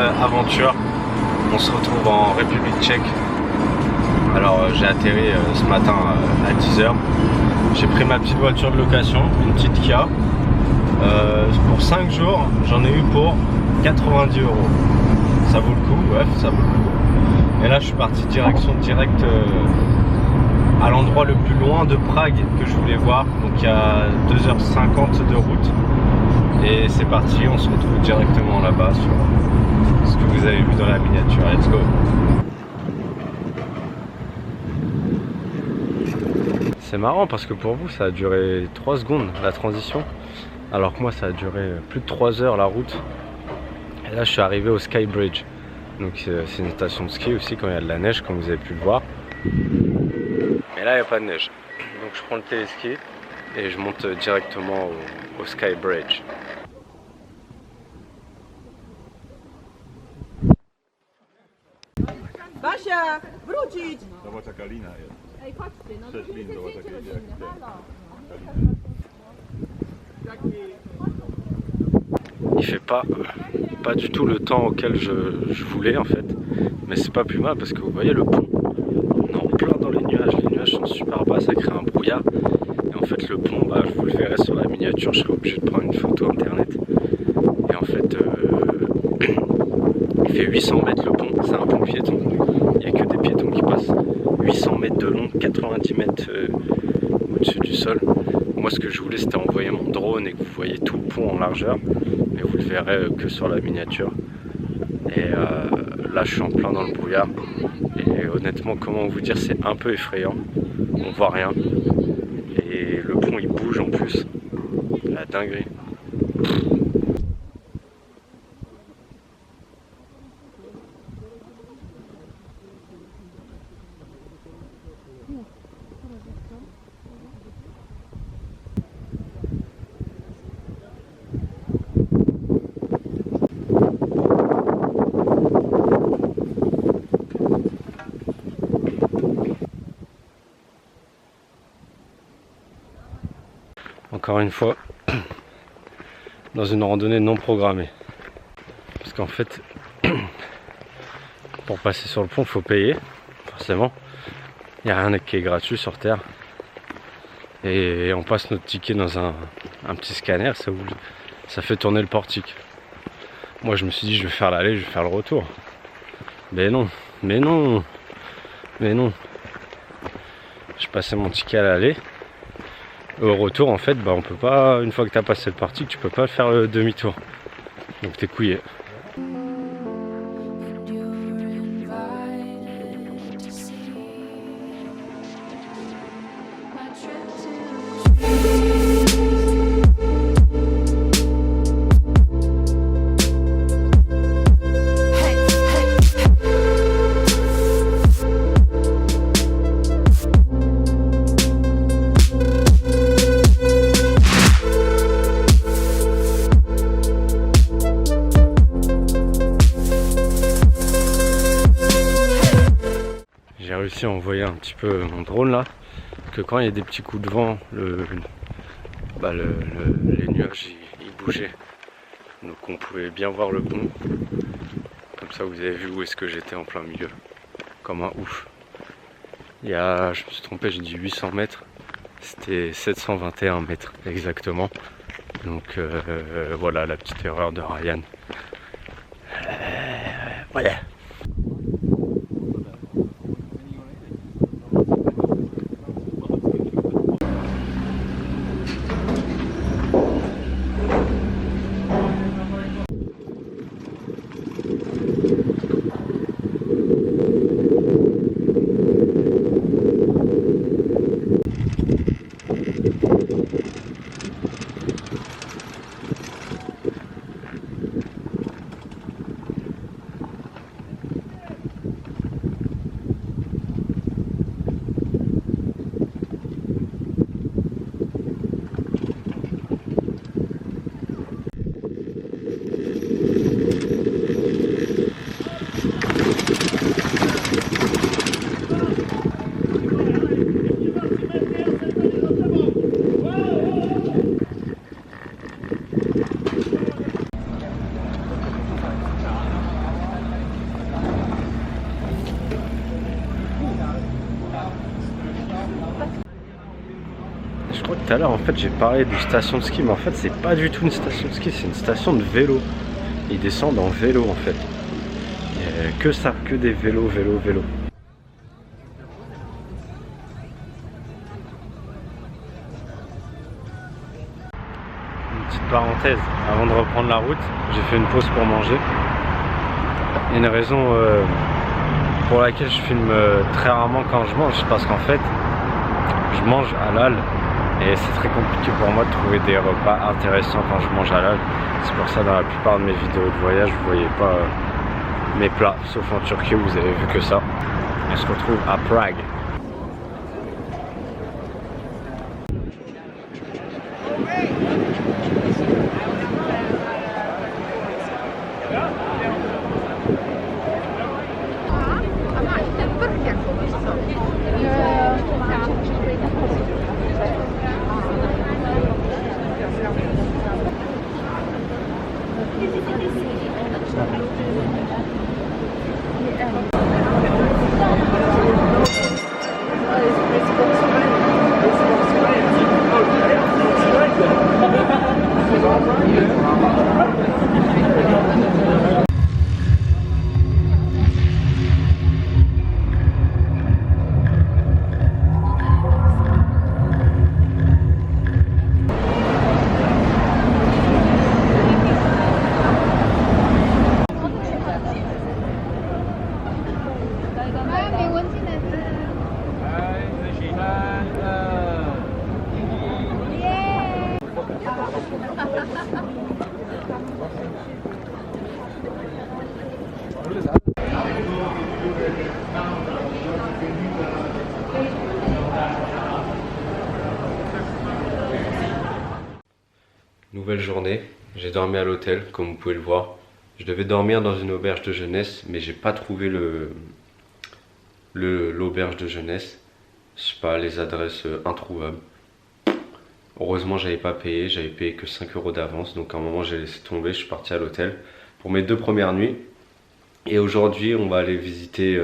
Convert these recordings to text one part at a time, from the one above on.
aventure. On se retrouve en République tchèque. Alors j'ai atterri ce matin à 10 h. J'ai pris ma petite voiture de location, une petite Kia. Pour 5 jours, j'en ai eu pour 90 €. Ça vaut le coup, ouais, ça vaut le coup. Et là je suis parti direction directe à l'endroit le plus loin de Prague que je voulais voir. Donc il y a 2h50 de route. Et c'est parti, on se retrouve directement là-bas sur ce que vous avez vu dans la miniature. Let's go! C'est marrant parce que pour vous ça a duré 3 secondes la transition, alors que moi ça a duré plus de 3 heures la route. Et là je suis arrivé au Sky Bridge, donc c'est une station de ski aussi quand il y a de la neige, comme vous avez pu le voir. Mais là il n'y a pas de neige, donc je prends le téléski et je monte directement au Sky Bridge. Basia, wrócić! Zobacz jaka lina jest. Ej, chodźcie, no Sześć lin, zobacz jakie jak Il fait pas du tout le temps auquel je voulais en fait, mais c'est pas plus mal parce que vous voyez le pont, on est en plein dans les nuages sont super bas, ça crée un brouillard. Et en fait le pont, bah, je vous le verrai sur la miniature, je serai obligé de prendre une photo internet. Et en fait il fait 800 mètres le pont, c'est un pont piéton, il n'y a que des piétons qui passent. 800 mètres de long, 90 mètres au-dessus du sol. Moi ce que je voulais c'était envoyer mon drone et que vous voyez tout le pont en largeur, mais vous le verrez que sur la miniature. Et là je suis en plein dans le brouillard et honnêtement comment vous dire, c'est un peu effrayant, on voit rien et le pont il bouge en plus, la dinguerie. Encore une fois, dans une randonnée non programmée. Parce qu'en fait, pour passer sur le pont, il faut payer, forcément. Il n'y a rien qui est gratuit sur Terre. Et on passe notre ticket dans un petit scanner, ça fait tourner le portique. Moi je me suis dit, je vais faire l'aller, je vais faire le retour. Mais non, mais non, mais non. Je passais mon ticket à l'aller. Au retour en fait, bah, on peut pas, une fois que tu as passé le portique, tu peux pas faire le demi-tour. Donc t'es couillé. J'ai réussi à envoyer un petit peu mon drone là, que quand il y a des petits coups de vent, les nuages ils bougeaient, donc on pouvait bien voir le pont. Comme ça vous avez vu où est-ce que j'étais en plein milieu, comme un ouf. Je me suis trompé, j'ai dit 800 mètres, c'était 721 mètres exactement. Donc voilà la petite erreur de Ryan. Voilà. à l'heure, en fait, j'ai parlé de station de ski, mais en fait, c'est pas du tout une station de ski, c'est une station de vélo. Ils descendent en vélo, en fait. Que ça, que des vélos. Une petite parenthèse, avant de reprendre la route, j'ai fait une pause pour manger. Et une raison pour laquelle je filme très rarement quand je mange, parce qu'en fait, je mange halal et c'est très compliqué pour moi de trouver des repas intéressants quand je mange halal. C'est pour ça dans la plupart de mes vidéos de voyage, vous voyez pas mes plats, sauf en Turquie où vous avez vu que ça. On se retrouve à Prague. Nouvelle journée, j'ai dormi à l'hôtel comme vous pouvez le voir. Je devais dormir dans une auberge de jeunesse mais j'ai pas trouvé l'auberge de jeunesse. Je sais pas, les adresses introuvables. Heureusement j'avais pas payé, j'avais payé que 5 € d'avance, donc à un moment j'ai laissé tomber, je suis parti à l'hôtel pour mes 2 premières nuits. Et aujourd'hui on va aller visiter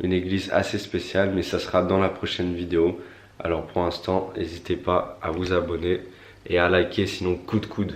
une église assez spéciale, mais ça sera dans la prochaine vidéo. Alors pour l'instant, n'hésitez pas à vous abonner et à liker, sinon coup de coude.